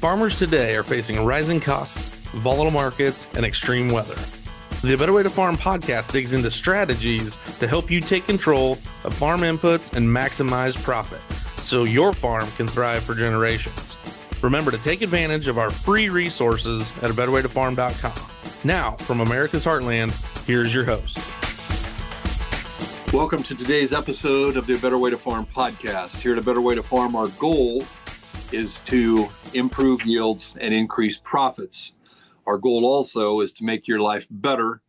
Farmers today are facing rising costs, volatile markets, and extreme weather. The A Better Way to Farm podcast digs into strategies to help you take control of farm inputs and maximize profit so your farm can thrive for generations. Remember to take advantage of our free resources at abetterwaytofarm.com. Now, from America's Heartland, here's your host. Welcome to today's episode of the A Better Way to Farm podcast. Here at A Better Way to Farm, our goal is to improve yields and increase profits. Our goal also is to make your life better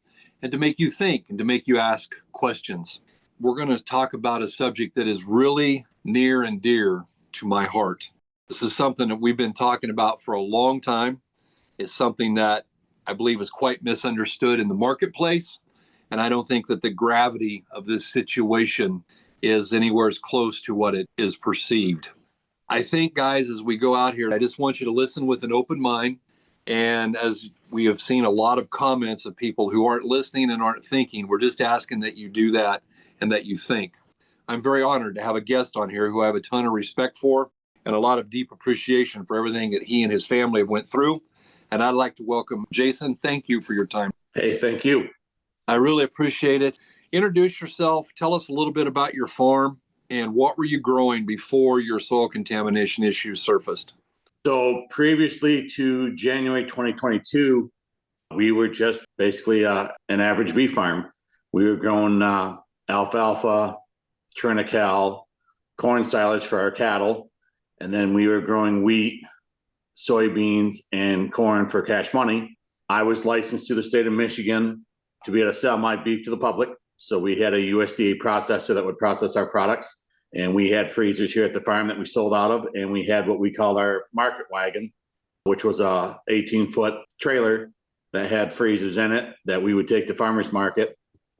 and to make you think and to make you ask questions. We're going to talk about a subject that is really near and dear to my heart. This is something that we've been talking about for a long time. It's something that I believe is quite misunderstood in the marketplace. And I don't think that the gravity of this situation is anywhere as close to what it is perceived. I think, guys, as we go out here, I just want you to listen with an open mind. And as we have seen a lot of comments of people who aren't listening and aren't thinking, we're just asking that you do that and that you think. I'm very honored to have a guest on here who I have a ton of respect for and a lot of deep appreciation for everything that he and his family have went through. And I'd like to welcome Jason. Thank you for your time. Hey, thank you. I really appreciate it. Introduce yourself. Tell us a little bit about your farm and what were you growing before your soil contamination issues surfaced? So previously to January 2022, we were just basically an average beef farm. We were growing alfalfa, triticale, corn silage for our cattle, and then we were growing wheat, soybeans, and corn for cash money. I was licensed to the state of Michigan to be able to sell my beef to the public. So we had a USDA processor that would process our products. And we had freezers here at the farm that we sold out of. And we had what we called our market wagon, which was a 18-foot trailer that had freezers in it that we would take to farmers market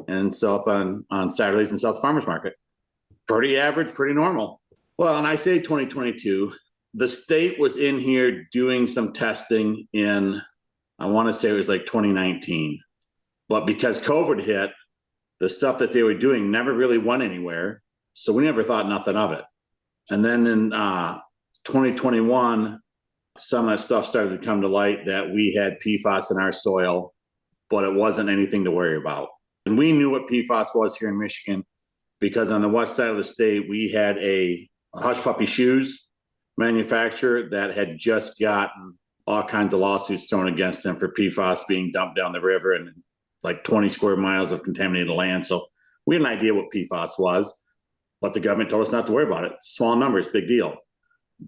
and sell up on Saturdays and sell to farmers market. Pretty average, pretty normal. Well, and I say 2022, the state was in here doing some testing in, I want to say it was like 2019. But because COVID hit, the stuff that they were doing never really went anywhere. So we never thought nothing of it. And then in 2021, some of that stuff started to come to light that we had PFAS in our soil, but it wasn't anything to worry about. And we knew what PFAS was here in Michigan because on the west side of the state, we had a hush puppy shoes manufacturer that had just gotten all kinds of lawsuits thrown against them for PFAS being dumped down the river and like 20 square miles of contaminated land. So we had an idea what PFAS was, but the government told us not to worry about it. Small numbers, big deal.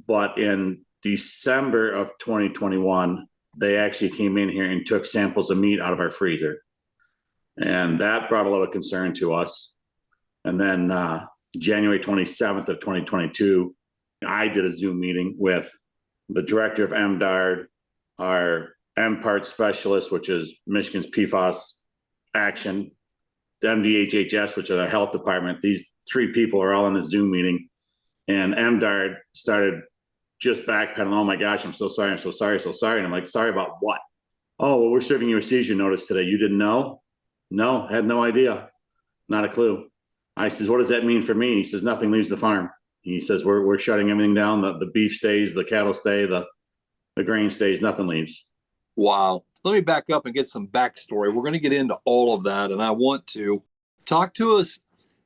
But in December of 2021, they actually came in here and took samples of meat out of our freezer. And that brought a lot of concern to us. And then January 27th of 2022, I did a Zoom meeting with the director of MDARD, our MPART specialist, which is Michigan's PFAS action, the MDHHS, which is the health department. These three people are all in the Zoom meeting. And MDARD started just backpedaling. Oh my gosh, I'm so sorry. I'm so sorry. So sorry. And I'm like, sorry about what? Oh, well, we're serving you a seizure notice today. You didn't know? No, had no idea. Not a clue. I says, what does that mean for me? He says, nothing leaves the farm. He says, we're shutting everything down. The beef stays, the cattle stay, the grain stays, nothing leaves. Wow. Let me back up and get some backstory. We're going to get into all of that, and I want to talk to us.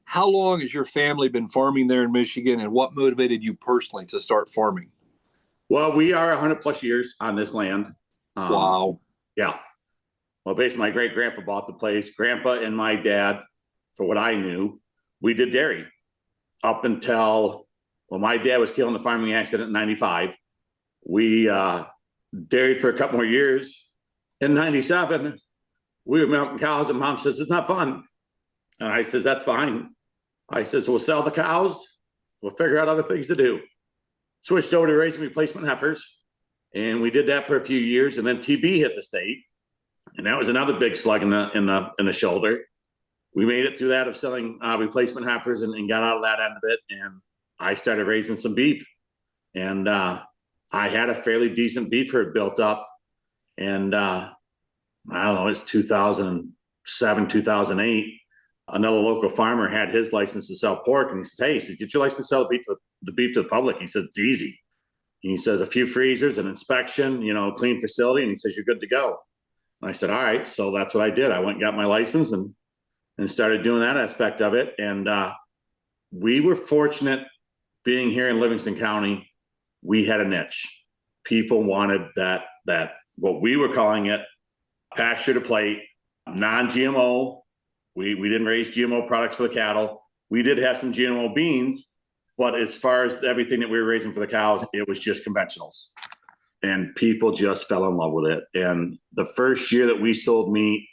How long has your family been farming there in Michigan, and what motivated you personally to start farming? Well, we are 100 plus years on this land. Wow. Yeah. Well, basically, my great-grandpa bought the place. Grandpa and my dad, for what I knew, we did dairy up until, well, my dad was killed in the farming accident in 95. We dairied for a couple more years. In 97, we were milking cows, and Mom says, it's not fun. And I says, that's fine. I says, we'll sell the cows. We'll figure out other things to do. Switched over to raising replacement heifers. And we did that for a few years. And then TB hit the state. And that was another big slug in the shoulder. We made it through that of selling replacement heifers and got out of that end of it. And I started raising some beef. And I had a fairly decent beef herd built up. And I don't know, it's 2007, 2008. Another local farmer had his license to sell pork. And he says, hey, he says, get your license to sell the beef to the public. He said, it's easy. He says, a few freezers, an inspection, clean facility. And he says, you're good to go. And I said, all right. So that's what I did. I went and got my license and started doing that aspect of it. And we were fortunate being here in Livingston County. We had a niche. People wanted that what we were calling it, pasture to plate, non-GMO. We didn't raise GMO products for the cattle. We did have some GMO beans, but as far as everything that we were raising for the cows, it was just conventionals. And people just fell in love with it. And the first year that we sold meat,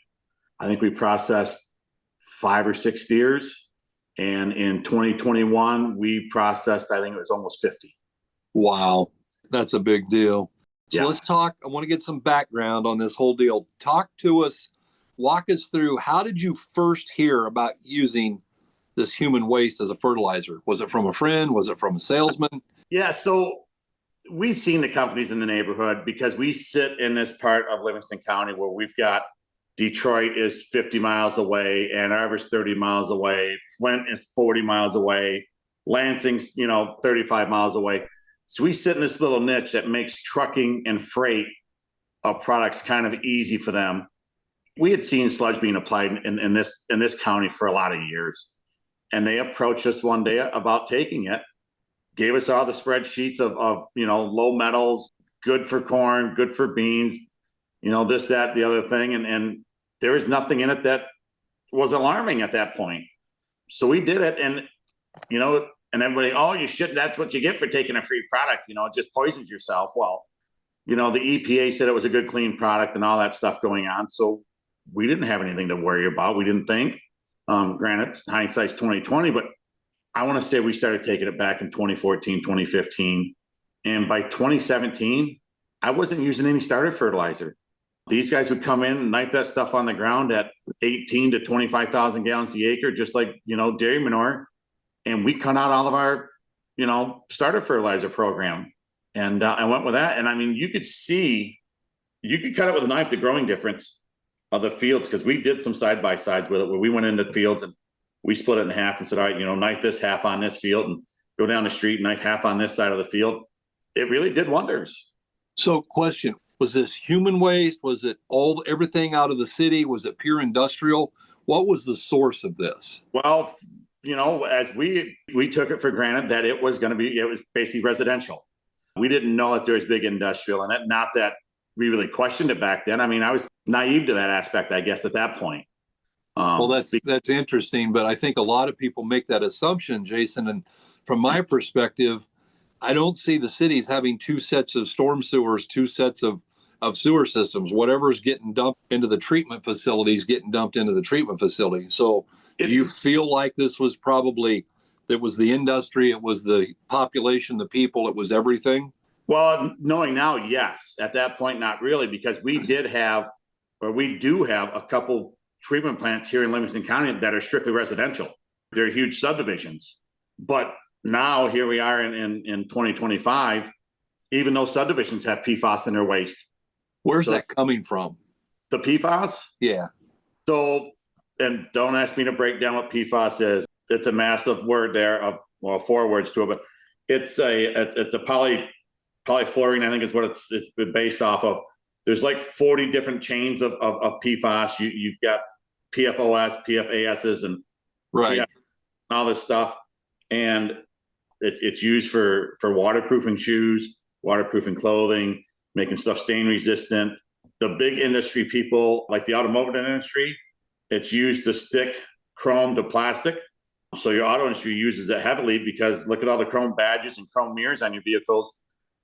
I think we processed 5 or 6 steers. And in 2021, we processed, I think it was almost 50. Wow. That's a big deal. So Yeah. let's talk. I want to get some background on this whole deal. Talk to us, walk us through, how did you first hear about using this human waste as a fertilizer? Was it from a friend? Was it from a salesman? Yeah, so we've seen the companies in the neighborhood because we sit in this part of Livingston County where we've got Detroit is 50 miles away, Ann Arbor's 30 miles away, Flint is 40 miles away, Lansing's 35 miles away. So we sit in this little niche that makes trucking and freight of products kind of easy for them. We had seen sludge being applied in this county for a lot of years, and they approached us one day about taking it. Gave us all the spreadsheets of low metals, good for corn, good for beans, this, that, the other thing. And there was nothing in it that was alarming at that point. So we did it. And, and everybody, oh, you should, that's what you get for taking a free product. It just poisons yourself. Well, the EPA said it was a good, clean product and all that stuff going on. So we didn't have anything to worry about. We didn't think, granted, hindsight's 2020, but I want to say we started taking it back in 2014, 2015. And by 2017, I wasn't using any starter fertilizer. These guys would come in and knife that stuff on the ground at 18 to 25,000 gallons the acre, just like, dairy manure. And we cut out all of our, starter fertilizer program. And I went with that. And I mean, you could cut it with a knife, the growing difference of the fields, because we did some side-by-sides with it where we went into fields and we split it in half and said, all right, knife this half on this field and go down the street, knife half on this side of the field. It really did wonders. So question, was this human waste? Was it everything out of the city? Was it pure industrial? What was the source of this? Well, as we took it for granted that it was basically residential. We didn't know that there was big industrial in it. Not that we really questioned it back then. I mean, I was naive to that aspect, I guess, at that point. Well, that's interesting, but I think a lot of people make that assumption, Jason. And from my perspective, I don't see the cities having 2 sets of storm sewers, 2 sets of sewer systems. Whatever's getting dumped into the treatment facilities, getting dumped into the treatment facility. So do you feel like this was it was the industry, it was the population, the people, it was everything? Well, knowing now, yes. At that point, not really, because we do have a couple treatment plants here in Livingston County that are strictly residential. They're huge subdivisions. But now here we are in 2025, even those subdivisions have PFAS in their waste. Where's that coming from? The PFAS? Yeah. So, and don't ask me to break down what PFAS is. It's a massive word there 4 words to it, but it's a polyfluorine, I think is what it's been based off of. There's like 40 different chains of PFAS. You've got PFOS, PFASs, and right, all this stuff. And it's used for waterproofing shoes, waterproofing clothing, making stuff stain resistant. The big industry people, like the automotive industry, it's used to stick chrome to plastic. So your auto industry uses it heavily because look at all the chrome badges and chrome mirrors on your vehicles.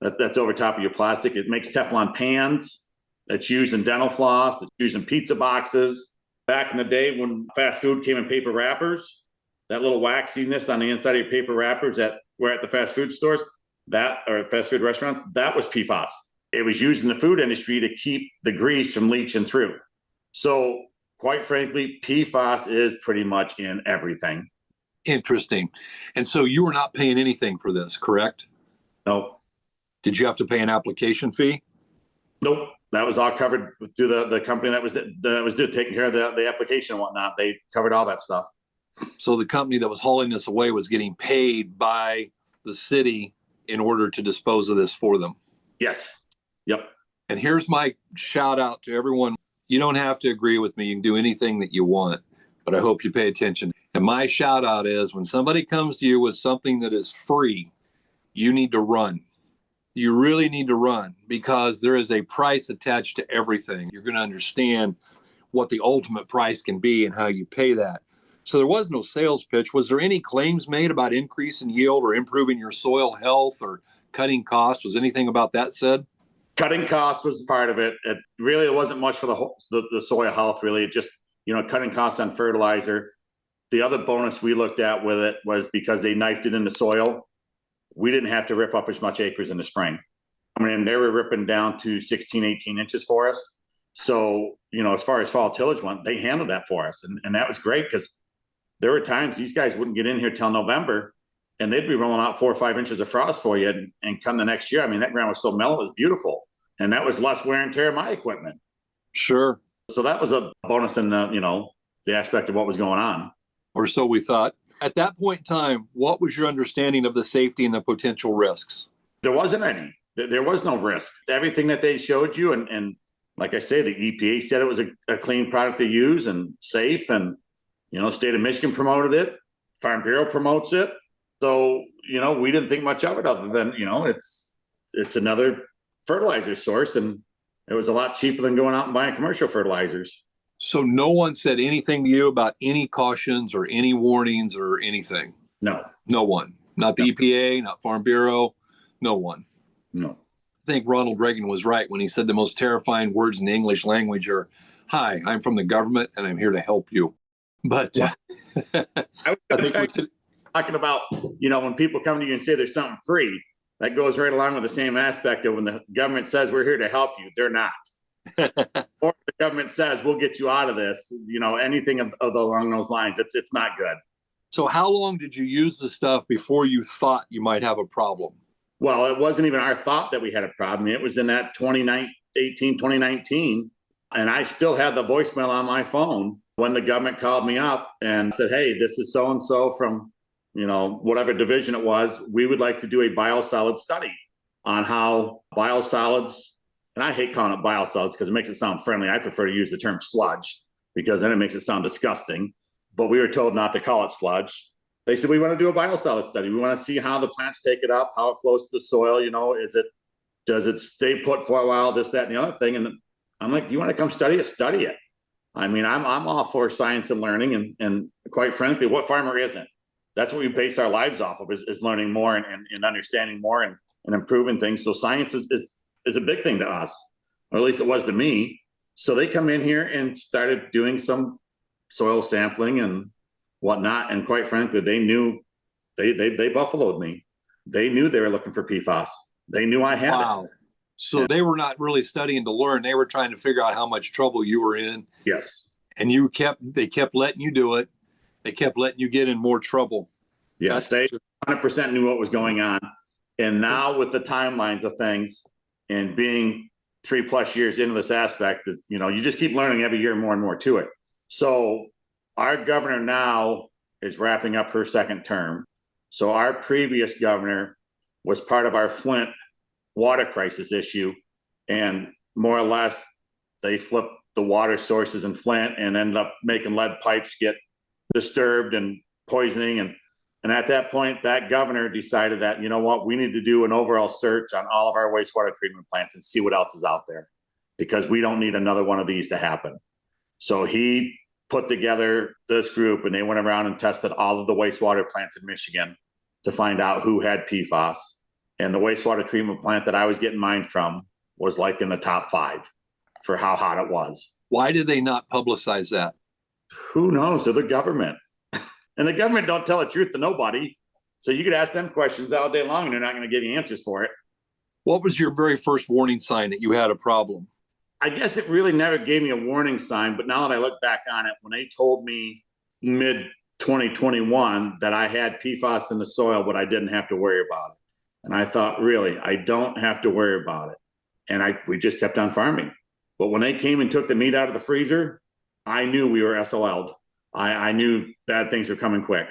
That's over top of your plastic. It makes Teflon pans. It's used in dental floss. It's used in pizza boxes. Back in the day when fast food came in paper wrappers, that little waxiness on the inside of your paper wrappers that were at the fast food stores, or fast food restaurants, that was PFAS. It was used in the food industry to keep the grease from leaching through. So quite frankly, PFAS is pretty much in everything. Interesting. And so you were not paying anything for this, correct? Nope. Did you have to pay an application fee? Nope. That was all covered through the company that was taking care of the application and whatnot. They covered all that stuff. So the company that was hauling this away was getting paid by the city in order to dispose of this for them. Yes. Yep. And here's my shout out to everyone. You don't have to agree with me. You can do anything that you want, but I hope you pay attention. And my shout out is when somebody comes to you with something that is free, you need to run. You really need to run because there is a price attached to everything. You're going to understand what the ultimate price can be and how you pay that. So there was no sales pitch. Was there any claims made about increasing yield or improving your soil health or cutting costs? Was anything about that said? Cutting costs was part of it. It wasn't much for the soil health, really. It just, cutting costs on fertilizer. The other bonus we looked at with it was because they knifed it into soil, we didn't have to rip up as much acres in the spring. I mean, they were ripping down to 16, 18 inches for us. So, as far as fall tillage went, they handled that for us. And that was great because there were times these guys wouldn't get in here till November and they'd be rolling out 4 or 5 inches of frost for you. And come the next year, I mean, that ground was so mellow, it was beautiful. And that was less wear and tear of my equipment. Sure. So that was a bonus in the aspect of what was going on. Or so we thought. At that point in time, what was your understanding of the safety and the potential risks? There wasn't any. There was no risk. Everything that they showed you, and like I say, the EPA said it was a clean product to use and safe, and state of Michigan promoted it. Farm Bureau promotes it. So we didn't think much of it other than it's another fertilizer source, and it was a lot cheaper than going out and buying commercial fertilizers. So no one said anything to you about any cautions or any warnings or anything? No. No one. Not the EPA, not Farm Bureau, no one. No. I think Ronald Reagan was right when he said the most terrifying words in the English language are, "Hi, I'm from the government and I'm here to help you." But I think talking about, when people come to you and say there's something free, that goes right along with the same aspect of when the government says we're here to help you, they're not. Or the government says we'll get you out of this, anything along those lines. It's not good. So how long did you use the stuff before you thought you might have a problem? Well, it wasn't even our thought that we had a problem. It was in that 2019, and I still had the voicemail on my phone when the government called me up and said, "Hey, this is so-and-so from, whatever division it was. We would like to do a biosolids study on how biosolids," and I hate calling it biosolids because it makes it sound friendly. I prefer to use the term sludge because then it makes it sound disgusting. But we were told not to call it sludge. They said, "We want to do a biosolid study. We want to see how the plants take it up, how it flows to the soil. Does it stay put for a while, this, that, and the other thing?" And I'm like, "You want to come study it? Study it." I mean, I'm all for science and learning. And quite frankly, what farmer isn't? That's what we base our lives off of is learning more and understanding more and improving things. So science is a big thing to us, or at least it was to me. So they come in here and started doing some soil sampling and whatnot. And quite frankly, they knew they buffaloed me. They knew they were looking for PFAS. They knew I had it. So they were not really studying to learn. They were trying to figure out how much trouble you were in. Yes. And they kept letting you do it. They kept letting you get in more trouble. Yes. They 100% knew what was going on. And now with the timelines of things and being 3+ years into this aspect, you just keep learning every year more and more to it. So our governor now is wrapping up her second term. So our previous governor was part of our Flint water crisis issue. And more or less, they flipped the water sources in Flint and ended up making lead pipes get disturbed and poisoning. And at that point, that governor decided that, we need to do an overall search on all of our wastewater treatment plants and see what else is out there, because we don't need another one of these to happen. So he put together this group and they went around and tested all of the wastewater plants in Michigan to find out who had PFAS. And the wastewater treatment plant that I was getting mine from was like in the top 5 for how hot it was. Why did they not publicize that? Who knows? They're the government. And the government don't tell the truth to nobody. So you could ask them questions all day long and they're not going to give you answers for it. What was your very first warning sign that you had a problem? I guess it really never gave me a warning sign. But now that I look back on it, when they told me mid-2021 that I had PFAS in the soil, but I didn't have to worry about it. And I thought, really, I don't have to worry about it. And we just kept on farming. But when they came and took the meat out of the freezer, I knew we were SOL'd. I knew bad things were coming quick.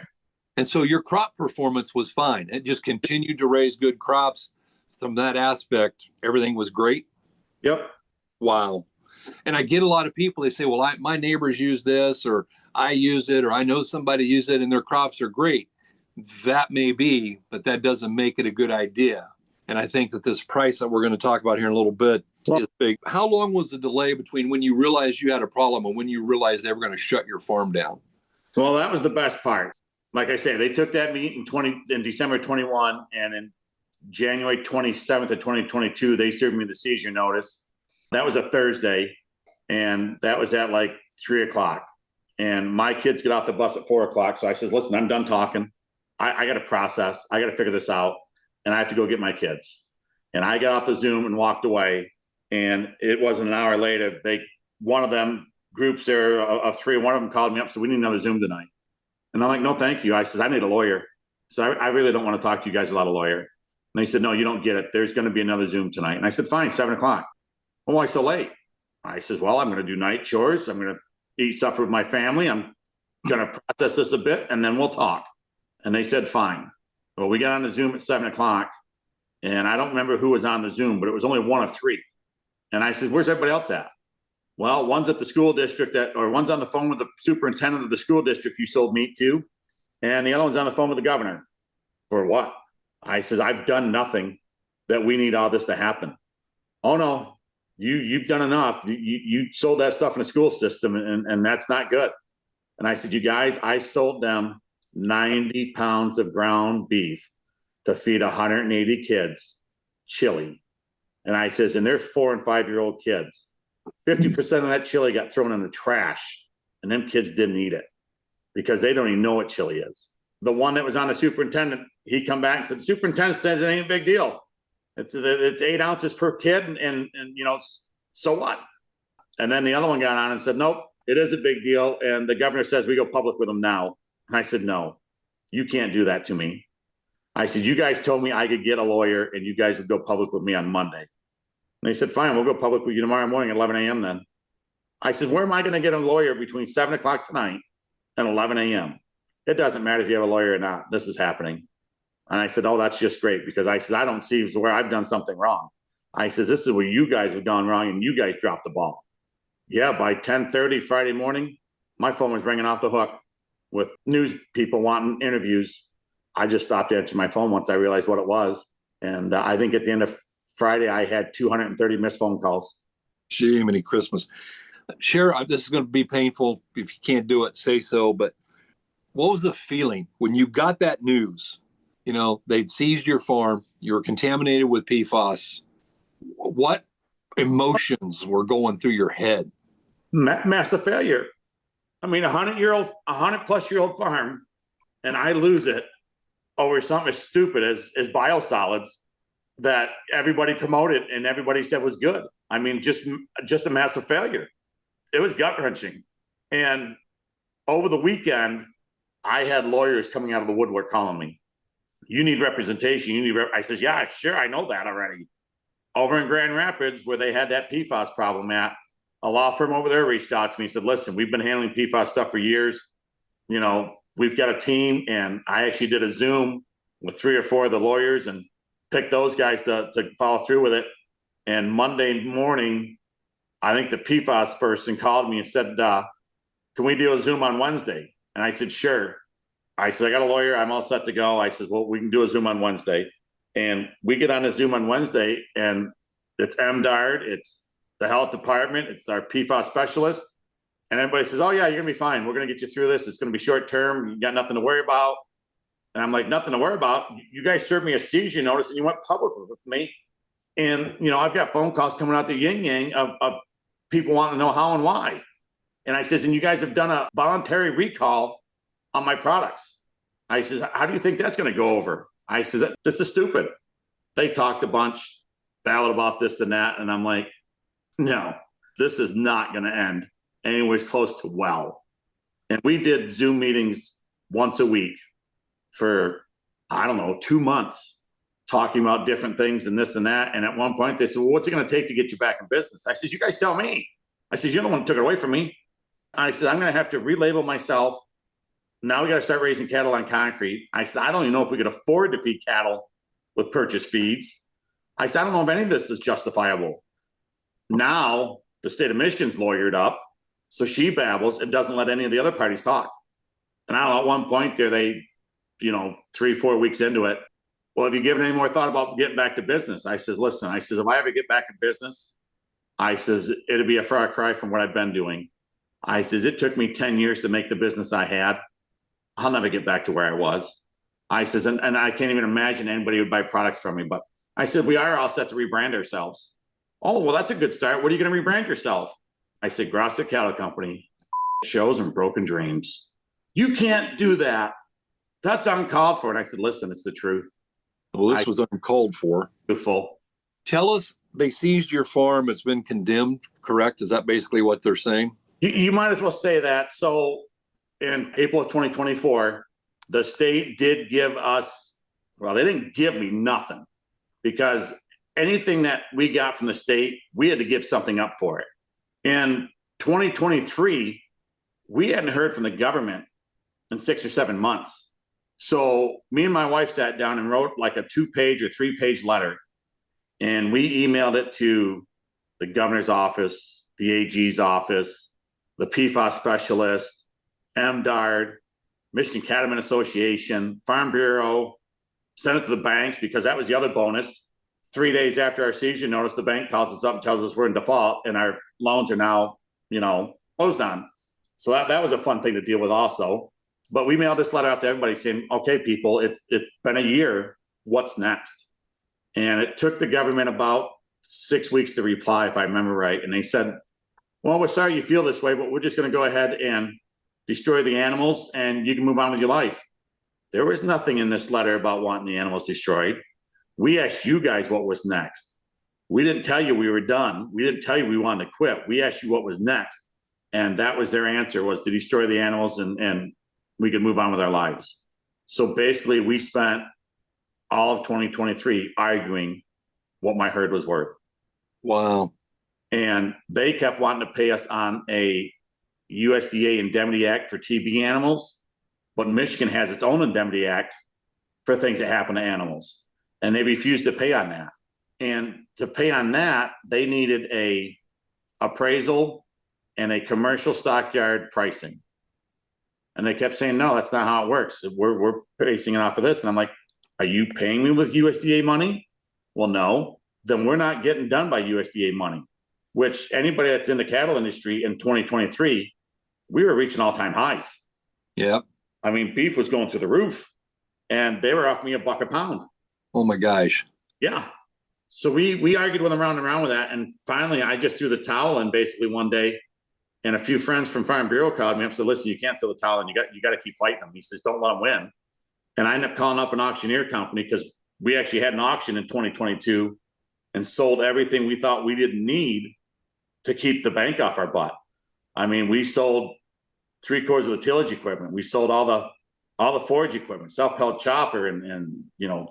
And so your crop performance was fine. It just continued to raise good crops. From that aspect, everything was great. Yep. Wow. And I get a lot of people, they say, well, my neighbors use this, or I use it, or I know somebody used it and their crops are great. That may be, but that doesn't make it a good idea. And I think that this price that we're going to talk about here in a little bit is big. How long was the delay between when you realized you had a problem and when you realized they were going to shut your farm down? Well, that was the best part. Like I say, they took that meat in December 21, and in January 27th of 2022, they served me the seizure notice. That was a Thursday, and that was at like 3:00. And my kids get off the bus at 4:00. So I says, listen, I'm done talking. I got to process. I got to figure this out, and I have to go get my kids. And I got off the Zoom and walked away. And it wasn't an hour later, one of them groups there of three, one of them called me up, said, we need another Zoom tonight. And I'm like, no, thank you. I said, I need a lawyer. So I really don't want to talk to you guys without a lawyer. And they said, no, you don't get it. There's going to be another Zoom tonight. And I said, fine, 7:00. Well, why so late? I says, well, I'm going to do night chores. I'm going to eat supper with my family. I'm going to process this a bit, and then we'll talk. And they said, fine. Well, we got on the Zoom at 7:00, and I don't remember who was on the Zoom, but it was only one of three. And I said, where's everybody else at? Well, one's at the school district or one's on the phone with the superintendent of the school district you sold meat to. And the other one's on the phone with the governor. For what? I says, I've done nothing that we need all this to happen. Oh no, you've done enough. You sold that stuff in the school system, and that's not good. And I said, you guys, I sold them 90 pounds of ground beef to feed 180 kids chili. And I says, and they're 4 and 5 year old kids. 50% of that chili got thrown in the trash, and them kids didn't eat it because they don't even know what chili is. The one that was on the superintendent, he come back and said, the superintendent says it ain't a big deal. It's 8 ounces per kid, and so what? And then the other one got on and said, nope, it is a big deal. And the governor says we go public with them now. And I said, no, you can't do that to me. I said, you guys told me I could get a lawyer and you guys would go public with me on Monday. And they said, fine, we'll go public with you tomorrow morning at 11 a.m. then. I said, where am I going to get a lawyer between 7:00 tonight and 11 a.m.? It doesn't matter if you have a lawyer or not. This is happening. And I said, oh, that's just great, because I said, I don't see where I've done something wrong. I said, this is where you guys have gone wrong and you guys dropped the ball. Yeah, by 10:30 Friday morning, my phone was ringing off the hook with news people wanting interviews. I just stopped answering my phone once I realized what it was. And I think at the end of Friday, I had 230 missed phone calls. Gee, many Christmas. Share, this is going to be painful. If you can't do it, say so. But what was the feeling when you got that news? They'd seized your farm. You were contaminated with PFAS. What emotions were going through your head? Massive failure. I mean, 100-plus-year-old farm, and I lose it over something as stupid as biosolids that everybody promoted and everybody said was good. I mean, just a massive failure. It was gut-wrenching. And over the weekend, I had lawyers coming out of the woodwork calling me. You need representation. I says, yeah, sure, I know that already. Over in Grand Rapids, where they had that PFAS problem at, a law firm over there reached out to me and said, listen, we've been handling PFAS stuff for years. We've got a team, and I actually did a Zoom with 3 or 4 of the lawyers and picked those guys to follow through with it. And Monday morning, I think the PFAS person called me and said, can we do a Zoom on Wednesday? And I said, sure. I said, I got a lawyer. I'm all set to go. I said, well, we can do a Zoom on Wednesday. And we get on a Zoom on Wednesday, and it's MDARD, it's the health department, it's our PFAS specialist. And everybody says, oh, yeah, you're going to be fine. We're going to get you through this. It's going to be short term. You got nothing to worry about. And I'm like, nothing to worry about? You guys served me a seizure notice and you went public with me. And, I've got phone calls coming out the yin-yang of people wanting to know how and why. And I says, and you guys have done a voluntary recall on my products. I says, how do you think that's going to go over? I says, this is stupid. They talked a bunch, battled about this and that. And I'm like, no, this is not going to end anyways close to well. And we did Zoom meetings once a week for, 2 months, talking about different things and this and that. And at one point they said, well, what's it going to take to get you back in business? I says, you guys tell me. I says, you're the one who took it away from me. I said, I'm going to have to relabel myself, now we got to start raising cattle on concrete. I said, I don't even know if we could afford to feed cattle with purchased feeds. I said, I don't know if any of this is justifiable. Now the state of Michigan's lawyered up, so she babbles and doesn't let any of the other parties talk. And I don't know, at one point there, 3-4 weeks into it, well, have you given any more thought about getting back to business? I says, listen, I says, if I ever get back in business, I says, it'll be a far cry from what I've been doing. I says, it took me 10 years to make the business I had. I'll never get back to where I was. I says, and I can't even imagine anybody would buy products from me. But I said, we are all set to rebrand ourselves. Oh, well, that's a good start. What are you going to rebrand yourself? I said, Grosser Cattle Company, shows and broken dreams. You can't do that. That's uncalled for. And I said, listen, it's the truth. Well, this was uncalled for. Truthful. Tell us, they seized your farm. It's been condemned, correct? Is that basically what they're saying? You might as well say that. So in April of 2024, the state did give us, well, they didn't give me nothing, because anything that we got from the state, we had to give something up for it. In 2023, we hadn't heard from the government in 6 or 7 months. So me and my wife sat down and wrote like a 2-page or 3-page letter, and we emailed it to the governor's office, the AG's office, the PFAS specialist, MDARD, Michigan Cattlemen Association, Farm Bureau, sent it to the banks, because that was the other bonus. 3 days after our seizure notice, the bank calls us up and tells us we're in default and our loans are now, closed on. So that was a fun thing to deal with also. But we mailed this letter out to everybody saying, okay, people, it's been a year. What's next? And it took the government about 6 weeks to reply, if I remember right. And they said, well, we're sorry you feel this way, but we're just going to go ahead and destroy the animals and you can move on with your life. There was nothing in this letter about wanting the animals destroyed. We asked you guys what was next. We didn't tell you we were done. We didn't tell you we wanted to quit. We asked you what was next. And that was their answer, was to destroy the animals and we could move on with our lives. So basically we spent all of 2023 arguing what my herd was worth. Wow. And they kept wanting to pay us on a USDA Indemnity Act for TB animals, but Michigan has its own Indemnity Act for things that happen to animals. And they refused to pay on that. And to pay on that, they needed a appraisal and a commercial stockyard pricing. And they kept saying, no, that's not how it works. We're basing it off of this. And I'm like, are you paying me with USDA money? Well, no. Then we're not getting done by USDA money, which anybody that's in the cattle industry in 2023, we were reaching all-time highs. Yeah. I mean, beef was going through the roof and they were offering me $1 a pound. Oh my gosh. Yeah. So we argued with them around and around with that. And finally, I just threw the towel in basically one day. And a few friends from Farm Bureau called me up and said, listen, you can't throw the towel in. You got to keep fighting them. He says, don't let them win. And I ended up calling up an auctioneer company, because we actually had an auction in 2022 and sold everything we thought we didn't need to keep the bank off our butt. I mean, we sold 3/4 of the tillage equipment. We sold all the forage equipment, self-propelled chopper and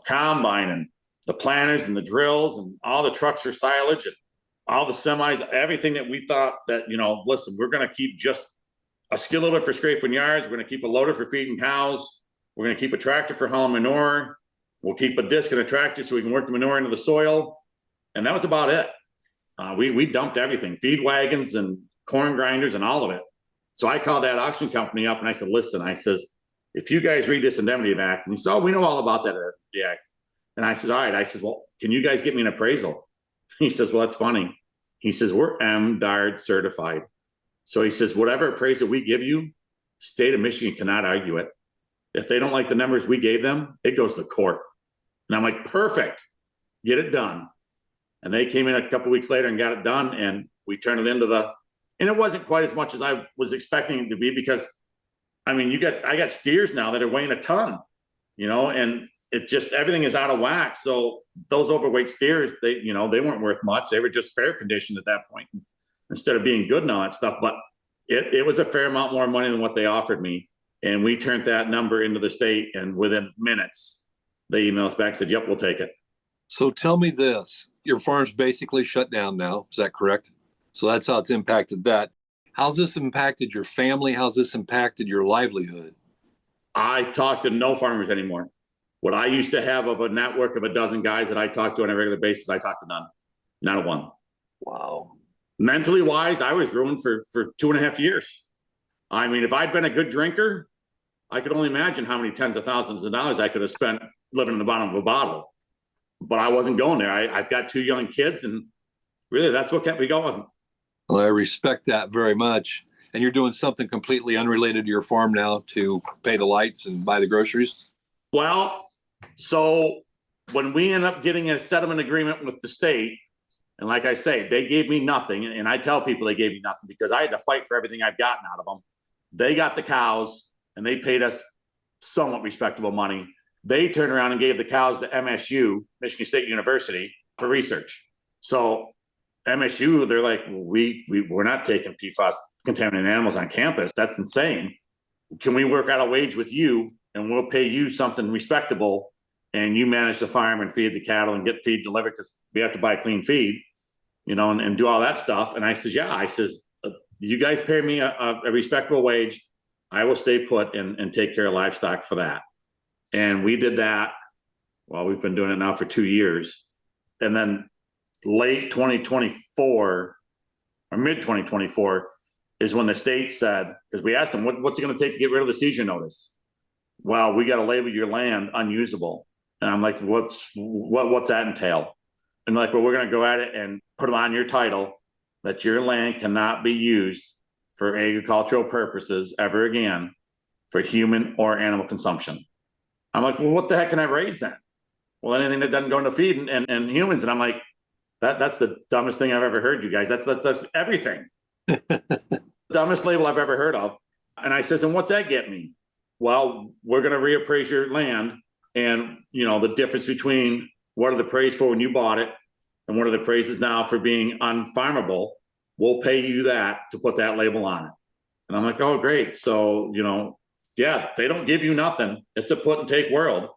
combine and the planters and the drills and all the trucks for silage and all the semis, everything that we thought that, listen, we're going to keep just a skid loader for scraping yards. We're going to keep a loader for feeding cows. We're going to keep a tractor for hauling manure. We'll keep a disc and a tractor so we can work the manure into the soil. And that was about it. We dumped everything, feed wagons and corn grinders and all of it. So I called that auction company up and I said, listen, I says, if you guys read this Indemnity Act, and he said, oh, we know all about that act. And I said, all right. I said, well, can you guys get me an appraisal? He says, well, that's funny. He says, we're MDARD certified. So he says, whatever appraisal we give you, state of Michigan cannot argue it. If they don't like the numbers we gave them, it goes to court. And I'm like, perfect, get it done. And they came in a couple of weeks later and got it done. And we turned it into and it wasn't quite as much as I was expecting it to be, because I mean, I got steers now that are weighing a ton, and it just, everything is out of whack. So those overweight steers, they weren't worth much. They were just fair conditioned at that point instead of being good and all that stuff. But it was a fair amount more money than what they offered me. And we turned that number into the state, and within minutes, they emailed us back and said, yep, we'll take it. So tell me this, your farm's basically shut down now. Is that correct? So that's how it's impacted that. How's this impacted your family? How's this impacted your livelihood? I talk to no farmers anymore. What I used to have of a network of a dozen guys that I talk to on a regular basis, I talk to none, not a one. Wow. Mentally wise, I was ruined for 2.5 years. I mean, if I'd been a good drinker, I could only imagine how many tens of thousands of dollars I could have spent living in the bottom of a bottle. But I wasn't going there. I've got 2 young kids, and really, that's what kept me going. Well, I respect that very much. And you're doing something completely unrelated to your farm now to pay the lights and buy the groceries? Well, so when we end up getting a settlement agreement with the state, and like I say, they gave me nothing, and I tell people they gave me nothing because I had to fight for everything I've gotten out of them. They got the cows, and they paid us somewhat respectable money. They turned around and gave the cows to MSU, Michigan State University, for research. So MSU, they're like, we're not taking PFAS contaminated animals on campus. That's insane. Can we work out a wage with you, and we'll pay you something respectable, and you manage the farm and feed the cattle and get feed delivered, because we have to buy clean feed, and do all that stuff. And I says, yeah, I says, you guys pay me a respectable wage. I will stay put and take care of livestock for that. And we did that. Well, we've been doing it now for 2 years. And then late 2024 or mid 2024 is when the state said, because we asked them, what's it going to take to get rid of the seizure notice? Well, we got to label your land unusable. And I'm like, what's that entail? And like, well, we're going to go at it and put it on your title that your land cannot be used for agricultural purposes ever again for human or animal consumption. I'm like, well, what the heck can I raise then? Well, anything that doesn't go into feed and humans. And I'm like, that's the dumbest thing I've ever heard, you guys. That's everything. Dumbest label I've ever heard of. And I says, and what's that get me? Well, we're going to reappraise your land, and the difference between what are the praise for when you bought it and what are the praises now for being unfarmable, we'll pay you that to put that label on it. And I'm like, oh, great. So, yeah, they don't give you nothing. It's a put and take world.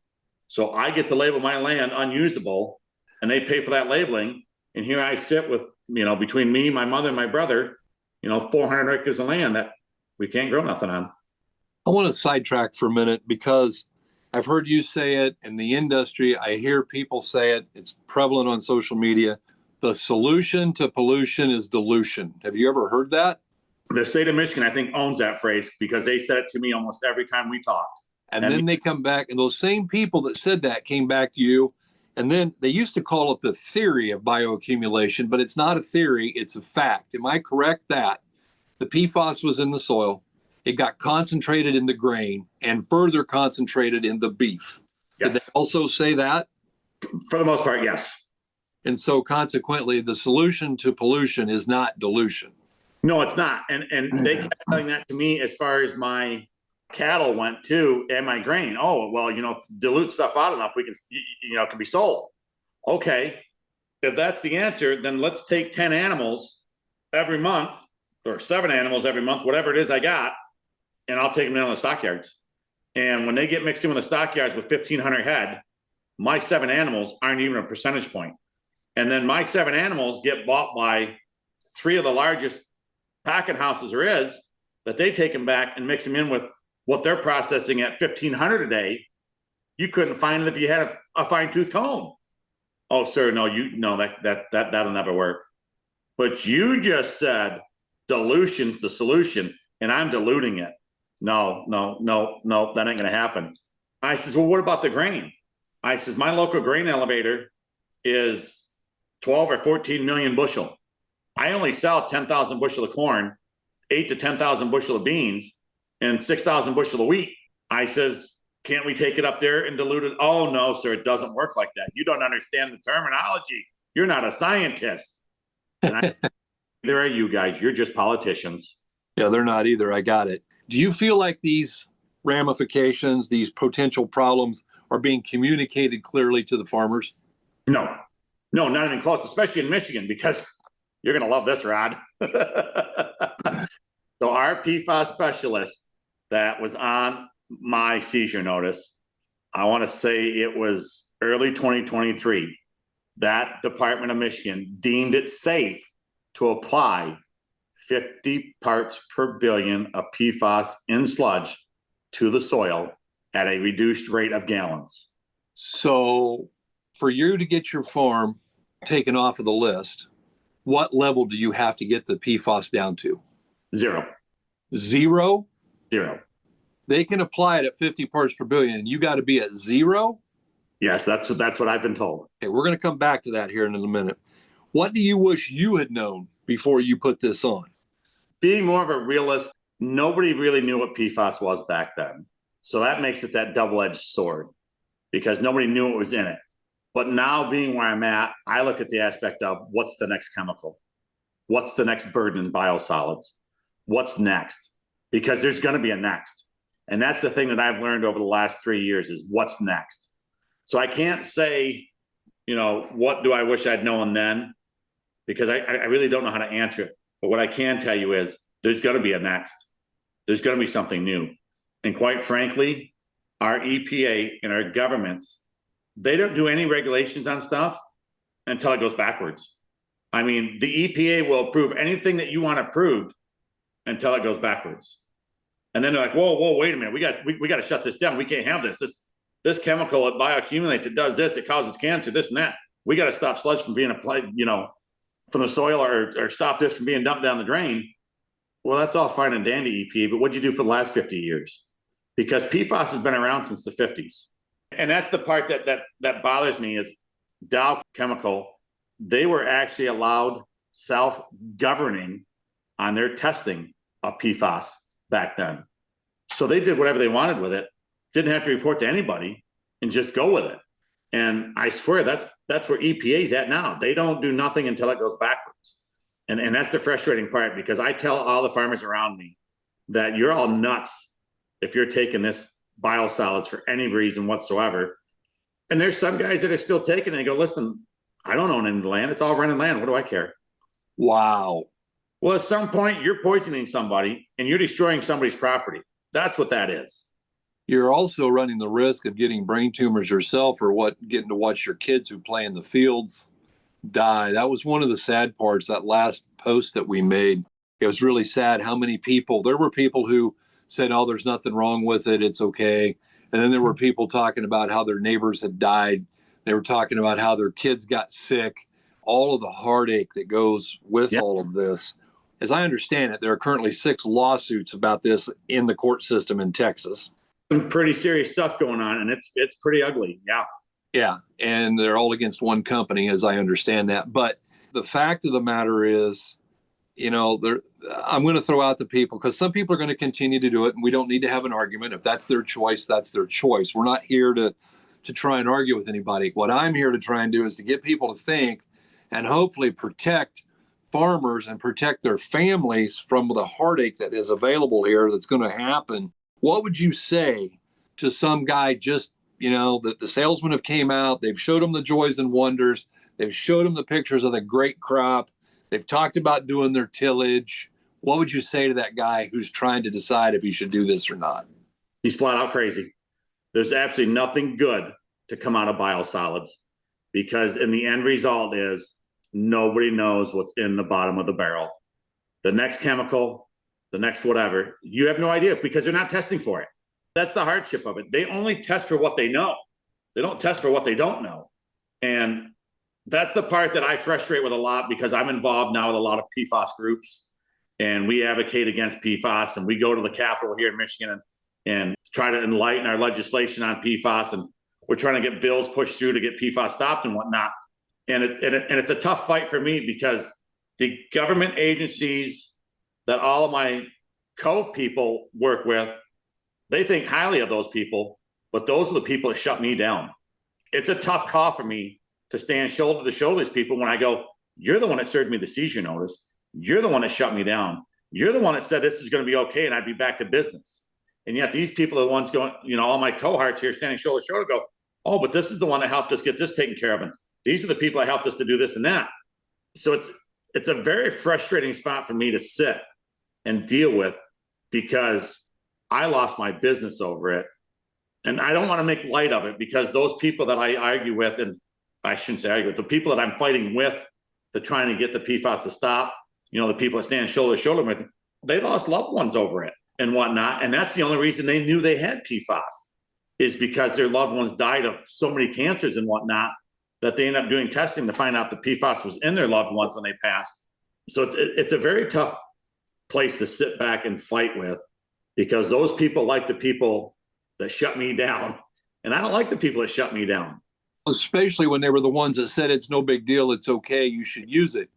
So I get to label my land unusable, and they pay for that labeling. And here I sit with, between me, my mother, and my brother, 400 acres of land that we can't grow nothing on. I want to sidetrack for a minute because I've heard you say it in the industry. I hear people say it. It's prevalent on social media. The solution to pollution is dilution. Have you ever heard that? The state of Michigan, I think, owns that phrase because they said it to me almost every time we talked. And then they come back, and those same people that said that came back to you. And then they used to call it the theory of bioaccumulation, but it's not a theory, it's a fact. Am I correct that the PFAS was in the soil, it got concentrated in the grain, and further concentrated in the beef? Yes. Did they also say that? For the most part, yes. And so consequently, the solution to pollution is not dilution. No, it's not. And they kept telling that to me as far as my cattle went too, and my grain. Oh, well, dilute stuff out enough, we can, it can be sold. Okay. If that's the answer, then let's take 10 animals every month or 7 animals every month, whatever it is I got, and I'll take them down to the stockyards. And when they get mixed in with the stockyards with 1,500 head, my 7 animals aren't even a percentage point. And then my 7 animals get bought by 3 of the largest packing houses there is, that they take them back and mix them in with what they're processing at 1,500 a day. You couldn't find it if you had a fine tooth comb. Oh, sir, no, that'll never work. But you just said dilution's the solution, and I'm diluting it. No, that ain't gonna happen. I says, well, what about the grain? I says, my local grain elevator is 12 or 14 million bushel. I only sell 10,000 bushel of corn, 8 to 10,000 bushel of beans, and 6,000 bushel of wheat. I says, can't we take it up there and dilute it? Oh, no, sir, it doesn't work like that. You don't understand the terminology. You're not a scientist. There are you guys. You're just politicians. Yeah, they're not either. I got it. Do you feel like these ramifications, these potential problems are being communicated clearly to the farmers? No, not even close, especially in Michigan, because you're going to love this, Rod. So our PFAS specialist that was on my seizure notice, I want to say it was early 2023, that Department of Michigan deemed it safe to apply 50 parts per billion of PFAS in sludge to the soil at a reduced rate of gallons. So for you to get your farm taken off of the list, what level do you have to get the PFAS down to? Zero. Zero? Zero. They can apply it at 50 parts per billion. You got to be at zero? Yes, that's what I've been told. Okay, we're going to come back to that here in a minute. What do you wish you had known before you put this on? Being more of a realist, nobody really knew what PFAS was back then. So that makes it that double-edged sword because nobody knew what was in it. But now being where I'm at, I look at the aspect of what's the next chemical? What's the next burden in biosolids? What's next? Because there's going to be a next. And that's the thing that I've learned over the last 3 years is what's next. So I can't say, what do I wish I'd known then? Because I really don't know how to answer it. But what I can tell you is there's going to be a next. There's going to be something new. And quite frankly, our EPA and our governments, they don't do any regulations on stuff until it goes backwards. I mean, the EPA will approve anything that you want approved until it goes backwards. And then they're like, whoa, wait a minute. We got to shut this down. We can't have this. This chemical, it bioaccumulates, it does this, it causes cancer, this and that. We got to stop sludge from being applied, from the soil or stop this from being dumped down the drain. Well, that's all fine and dandy, EPA, but what'd you do for the last 50 years? Because PFAS has been around since the 50s. And that's the part that bothers me is Dow Chemical, they were actually allowed self-governing on their testing of PFAS back then. So they did whatever they wanted with it, didn't have to report to anybody and just go with it. And I swear that's where EPA's at now. They don't do nothing until it goes backwards. And that's the frustrating part because I tell all the farmers around me that you're all nuts if you're taking this biosolids for any reason whatsoever. And there's some guys that are still taking it and go, listen, I don't own any land. It's all rented land. What do I care? Wow. Well, at some point you're poisoning somebody and you're destroying somebody's property. That's what that is. You're also running the risk of getting brain tumors yourself or getting to watch your kids who play in the fields die. That was one of the sad parts, that last post that we made. It was really sad how many people, there were people who said, oh, there's nothing wrong with it, it's okay. And then there were people talking about how their neighbors had died. They were talking about how their kids got sick, all of the heartache that goes with all of this. As I understand it, there are currently 6 lawsuits about this in the court system in Texas. Some pretty serious stuff going on, and it's pretty ugly. Yeah. Yeah, and they're all against one company, as I understand that. But the fact of the matter is, I'm going to throw out the people because some people are going to continue to do it, and we don't need to have an argument. If that's their choice, that's their choice. We're not here to try and argue with anybody. What I'm here to try and do is to get people to think and hopefully protect farmers and protect their families from the heartache that is available here that's going to happen. What would you say to some guy just, that the salesmen have came out, they've showed them the joys and wonders, they've showed them the pictures of the great crop, they've talked about doing their tillage. What would you say to that guy who's trying to decide if he should do this or not? He's flat out crazy. There's absolutely nothing good to come out of biosolids because in the end result is nobody knows what's in the bottom of the barrel. The next chemical, the next whatever, you have no idea because they're not testing for it. That's the hardship of it. They only test for what they know. They don't test for what they don't know. And that's the part that I frustrate with a lot because I'm involved now with a lot of PFAS groups and we advocate against PFAS and we go to the Capitol here in Michigan and try to enlighten our legislation on PFAS. And we're trying to get bills pushed through to get PFAS stopped and whatnot. And it's a tough fight for me because the government agencies that all of my co-people work with, they think highly of those people, but those are the people that shut me down. It's a tough call for me to stand shoulder to shoulder with these people when I go, you're the one that served me the seizure notice. You're the one that shut me down. You're the one that said this is going to be okay and I'd be back to business. And yet these people are the ones going, all my cohorts here standing shoulder to shoulder go, oh, but this is the one that helped us get this taken care of. And these are the people that helped us to do this and that. So it's a very frustrating spot for me to sit and deal with because I lost my business over it. And I don't want to make light of it because those people that I argue with, and I shouldn't say argue with, the people that I'm fighting with to trying to get the PFAS to stop, the people that stand shoulder to shoulder with, they lost loved ones over it and whatnot. And that's the only reason they knew they had PFAS. is because their loved ones died of so many cancers and whatnot that they end up doing testing to find out the PFAS was in their loved ones when they passed. So it's a very tough place to sit back and fight with, because those people like the people that shut me down. And I don't like the people that shut me down. Especially when they were the ones that said it's no big deal, it's okay, you should use it.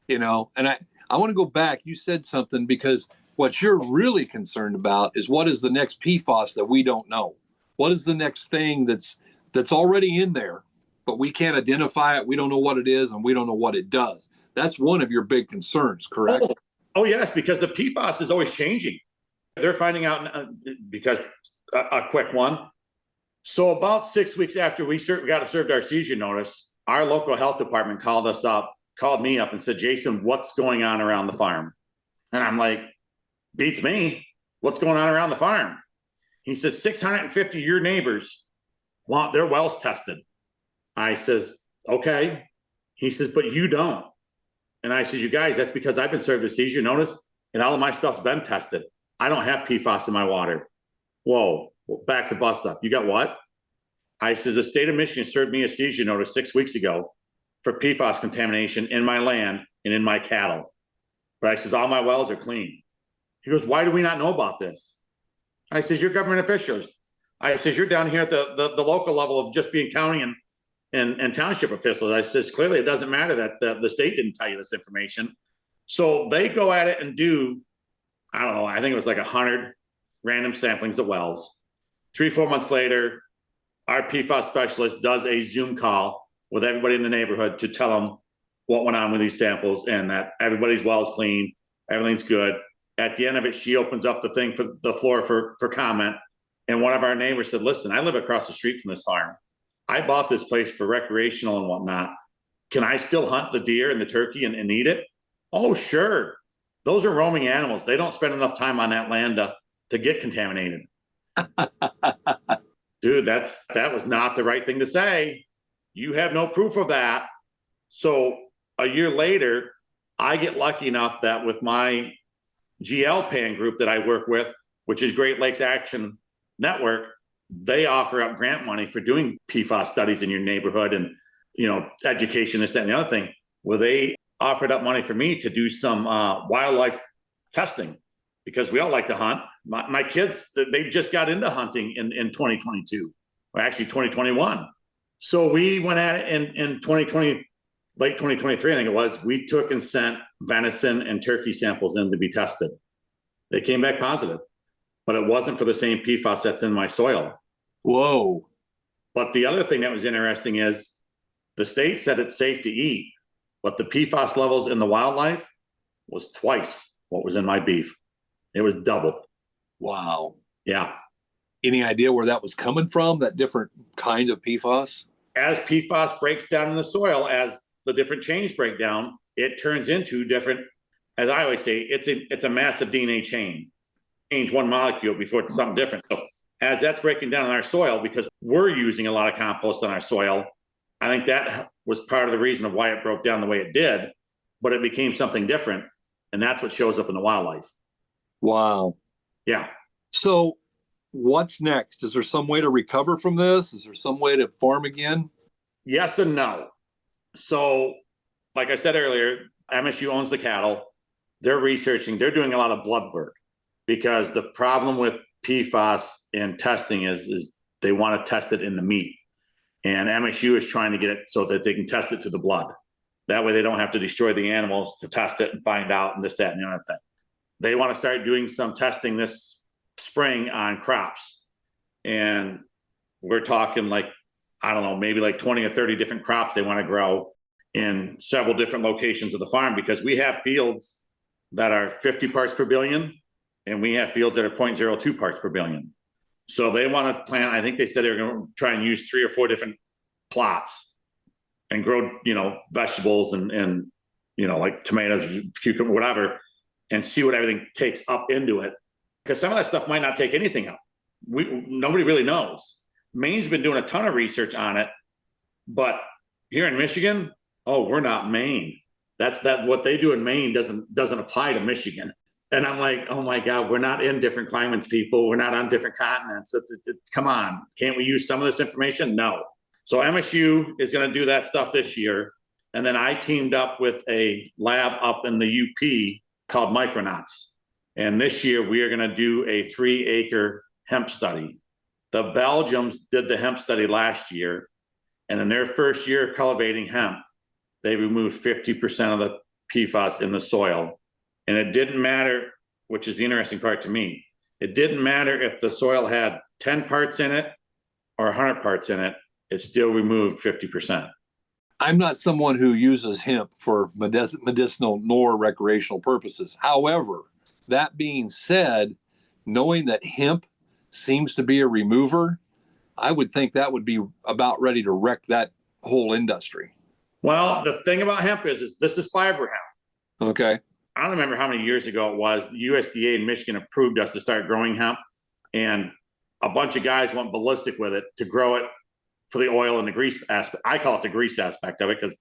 And I want to go back. You said something, because what you're really concerned about is what is the next PFAS that we don't know? What is the next thing that's already in there, but we can't identify it? We don't know what it is, and we don't know what it does. That's one of your big concerns, correct? Oh yes, because the PFAS is always changing. They're finding out because a quick one. So about 6 weeks after we got served our seizure notice, our local health department called me up and said, Jason, what's going on around the farm? And I'm like, beats me. What's going on around the farm? He says, 650 of your neighbors want their wells tested. I says, okay. He says, but you don't. And I says, you guys, that's because I've been served a seizure notice and all of my stuff's been tested. I don't have PFAS in my water. Whoa, back the bus up. You got what? I says, the state of Michigan served me a seizure notice 6 weeks ago for PFAS contamination in my land and in my cattle. But I says, all my wells are clean. He goes, why do we not know about this? I says, you're government officials. I says, you're down here at the local level of just being county and township officials. I says, clearly it doesn't matter that the state didn't tell you this information. So they go at it and do, I don't know, I think it was like 100 random samplings of wells. 3-4 months later, our PFAS specialist does a Zoom call with everybody in the neighborhood to tell them what went on with these samples and that everybody's well is clean, everything's good. At the end of it, she opens up the thing for the floor for comment. And one of our neighbors said, listen, I live across the street from this farm. I bought this place for recreational and whatnot. Can I still hunt the deer and the turkey and eat it? Oh, sure. Those are roaming animals. They don't spend enough time on that land to get contaminated. Dude, that was not the right thing to say. You have no proof of that. So a year later, I get lucky enough that with my GL-PAN group that I work with, which is Great Lakes Action Network, they offer up grant money for doing PFAS studies in your neighborhood and, education, this, that, and the other thing. Well, they offered up money for me to do some wildlife testing, because we all like to hunt. My kids, they just got into hunting in 2022, or actually 2021. So we went at it in 2020, late 2023, I think it was. We took and sent venison and turkey samples in to be tested. They came back positive, but it wasn't for the same PFAS that's in my soil. Whoa. But the other thing that was interesting is the state said it's safe to eat, but the PFAS levels in the wildlife was twice what was in my beef. It was double. Wow. Yeah. Any idea where that was coming from, that different kind of PFAS? As PFAS breaks down in the soil, as the different chains break down, it turns into different, as I always say, it's a massive DNA chain. Change one molecule before it's something different. So as that's breaking down in our soil, because we're using a lot of compost on our soil, I think that was part of the reason of why it broke down the way it did, but it became something different. And that's what shows up in the wildlife. Wow. Yeah. So what's next? Is there some way to recover from this? Is there some way to farm again? Yes and no. So, like I said earlier, MSU owns the cattle. They're researching, they're doing a lot of blood work, because the problem with PFAS and testing is they want to test it in the meat. And MSU is trying to get it so that they can test it to the blood. That way they don't have to destroy the animals to test it and find out and this, that, and the other thing. They want to start doing some testing this spring on crops. And we're talking like, I don't know, maybe like 20 or 30 different crops they want to grow in several different locations of the farm, because we have fields that are 50 parts per billion and we have fields that are 0.02 parts per billion. So they want to plant, I think they said they were going to try and use 3 or 4 different plots and grow, vegetables and like tomatoes, cucumber, whatever, and see what everything takes up into it. Because some of that stuff might not take anything up. Nobody really knows. Maine's been doing a ton of research on it, but here in Michigan, we're not Maine. That's what they do in Maine doesn't apply to Michigan. And I'm like, oh my God, we're not in different climates, people. We're not on different continents. Come on. Can't we use some of this information? No. So MSU is going to do that stuff this year. And then I teamed up with a lab up in the UP called Micronauts. And this year we are going to do a 3-acre hemp study. The Belgians did the hemp study last year. And in their first year of cultivating hemp, they removed 50% of the PFAS in the soil. And it didn't matter, which is the interesting part to me. It didn't matter if the soil had 10 parts in it or 100 parts in it. It still removed 50%. I'm not someone who uses hemp for medicinal nor recreational purposes. However, that being said, knowing that hemp seems to be a remover, I would think that would be about ready to wreck that whole industry. Well, the thing about hemp is this is fiber hemp. Okay. I don't remember how many years ago it was. The USDA in Michigan approved us to start growing hemp, and a bunch of guys went ballistic with it to grow it for the oil and the grease aspect. I call it the grease aspect of it because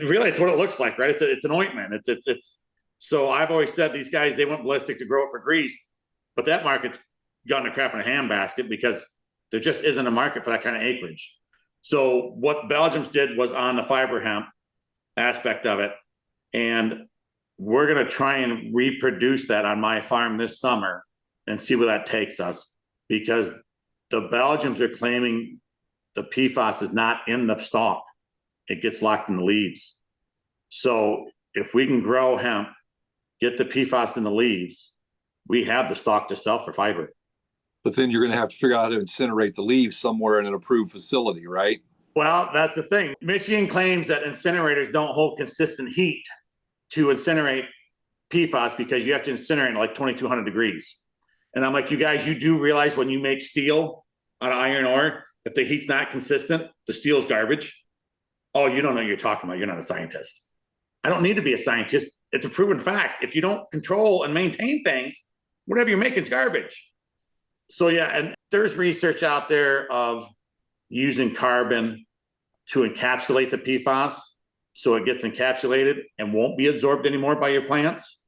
really it's what it looks like, right? It's an ointment. It's so I've always said these guys, they went ballistic to grow it for grease, but that market's gotten a crap in a handbasket because there just isn't a market for that kind of acreage. So what Belgians did was on the fiber hemp aspect of it, and we're going to try and reproduce that on my farm this summer and see where that takes us, because the Belgians are claiming the PFAS is not in the stalk. It gets locked in the leaves. So if we can grow hemp, get the PFAS in the leaves, we have the stalk to sell for fiber. But then you're going to have to figure out how to incinerate the leaves somewhere in an approved facility, right? Well, that's the thing. Michigan claims that incinerators don't hold consistent heat to incinerate PFAS because you have to incinerate at like 2,200 degrees. And I'm like, you guys, you do realize when you make steel out of iron ore, if the heat's not consistent, the steel's garbage. Oh, you don't know what you're talking about. You're not a scientist. I don't need to be a scientist. It's a proven fact. If you don't control and maintain things, whatever you're making is garbage. So yeah, and there's research out there of using carbon to encapsulate the PFAS so it gets encapsulated and won't be absorbed anymore by your plants.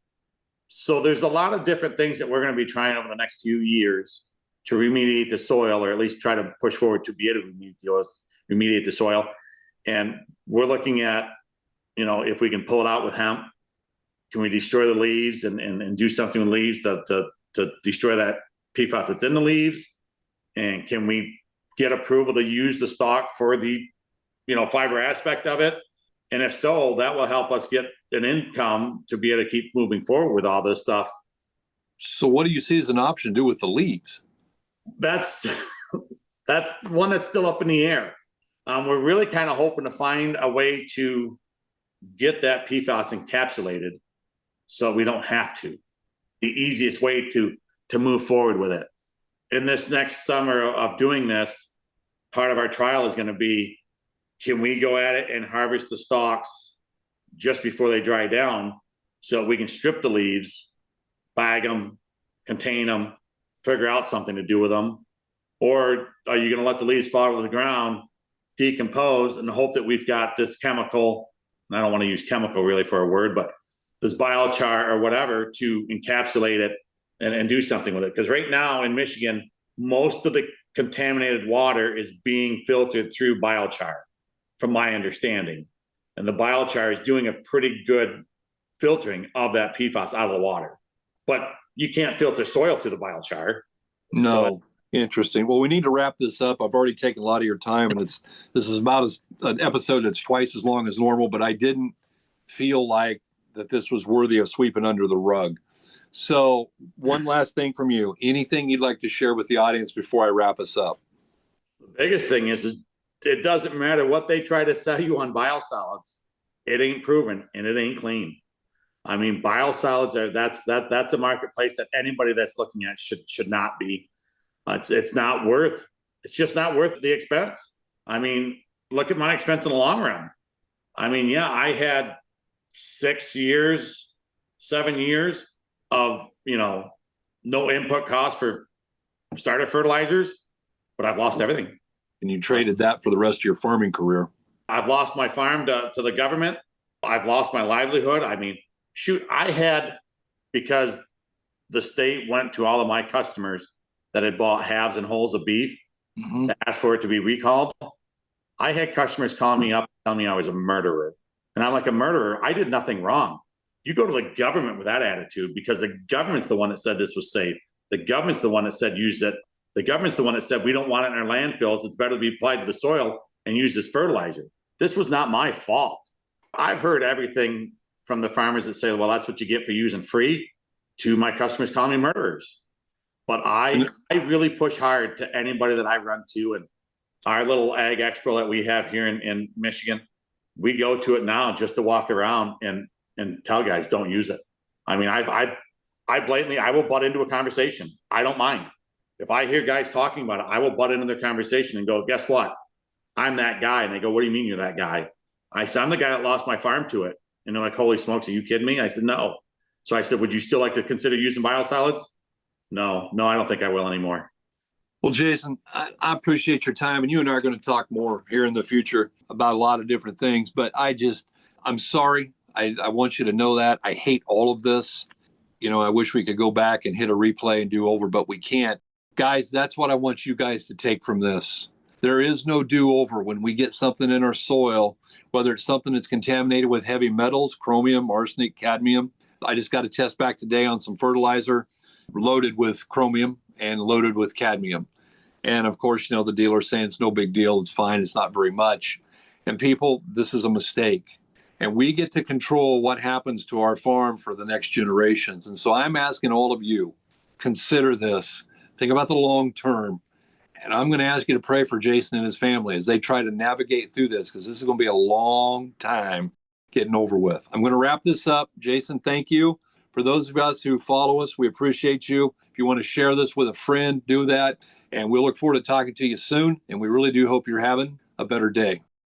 So there's a lot of different things that we're going to be trying over the next few years to remediate the soil, or at least try to push forward to be able to remediate the soil. And we're looking at, if we can pull it out with hemp, can we destroy the leaves and do something with leaves to destroy that PFAS that's in the leaves? And can we get approval to use the stalk for the, fiber aspect of it? And if so, that will help us get an income to be able to keep moving forward with all this stuff. So what do you see as an option to do with the leaves? That's one that's still up in the air. We're really kind of hoping to find a way to get that PFAS encapsulated so we don't have to. The easiest way to move forward with it. In this next summer of doing this, part of our trial is going to be, can we go at it and harvest the stalks just before they dry down so we can strip the leaves, bag them, contain them, figure out something to do with them? Or are you going to let the leaves fall to the ground, decompose, and hope that we've got this chemical, and I don't want to use chemical really for a word, but this biochar or whatever to encapsulate it and do something with it? Because right now in Michigan, most of the contaminated water is being filtered through biochar, from my understanding. And the biochar is doing a pretty good filtering of that PFAS out of the water. But you can't filter soil through the biochar. No. Interesting. Well, we need to wrap this up. I've already taken a lot of your time, and this is about an episode that's twice as long as normal, but I didn't feel like that this was worthy of sweeping under the rug. So one last thing from you. Anything you'd like to share with the audience before I wrap us up? The biggest thing is it doesn't matter what they try to sell you on biosolids. It ain't proven and it ain't clean. I mean, biosolids that's a marketplace that anybody that's looking at should not be. It's just not worth the expense. I mean, look at my expense in the long run. I mean, yeah, I had 7 years of, no input cost for starter fertilizers, but I've lost everything. And you traded that for the rest of your farming career. I've lost my farm to the government. I've lost my livelihood. I mean, shoot, I had because the state went to all of my customers that had bought halves and wholes of beef to ask for it to be recalled. I had customers calling me up telling me I was a murderer. And I'm like, a murderer? I did nothing wrong. You go to the government with that attitude because the government's the one that said this was safe. The government's the one that said use it. The government's the one that said we don't want it in our landfills. It's better to be applied to the soil and used as fertilizer. This was not my fault. I've heard everything from the farmers that say, well, that's what you get for using free, to my customers calling me murderers. But I really push hard to anybody that I run to, and our little ag expo that we have here in Michigan, we go to it now just to walk around and tell guys don't use it. I mean, I blatantly, I will butt into a conversation. I don't mind. If I hear guys talking about it, I will butt into their conversation and go, guess what? I'm that guy. And they go, what do you mean you're that guy? I said, I'm the guy that lost my farm to it. And they're like, holy smokes, are you kidding me? I said, no. So I said, would you still like to consider using biosolids? No, I don't think I will anymore. Well, Jason, I appreciate your time, and you and I are going to talk more here in the future about a lot of different things, but I'm sorry. I want you to know that. I hate all of this. I wish we could go back and hit a replay and do over, but we can't. Guys, that's what I want you guys to take from this. There is no do-over when we get something in our soil, whether it's something that's contaminated with heavy metals, chromium, arsenic, cadmium. I just got a test back today on some fertilizer loaded with chromium and loaded with cadmium. And of course, the dealer's saying it's no big deal. It's fine. It's not very much. And people, this is a mistake. And we get to control what happens to our farm for the next generations. And so I'm asking all of you, consider this. Think about the long term. And I'm going to ask you to pray for Jason and his family as they try to navigate through this, because this is going to be a long time getting over with. I'm going to wrap this up. Jason, thank you. For those of us who follow us, we appreciate you. If you want to share this with a friend, do that. And we'll look forward to talking to you soon. And we really do hope you're having a better day.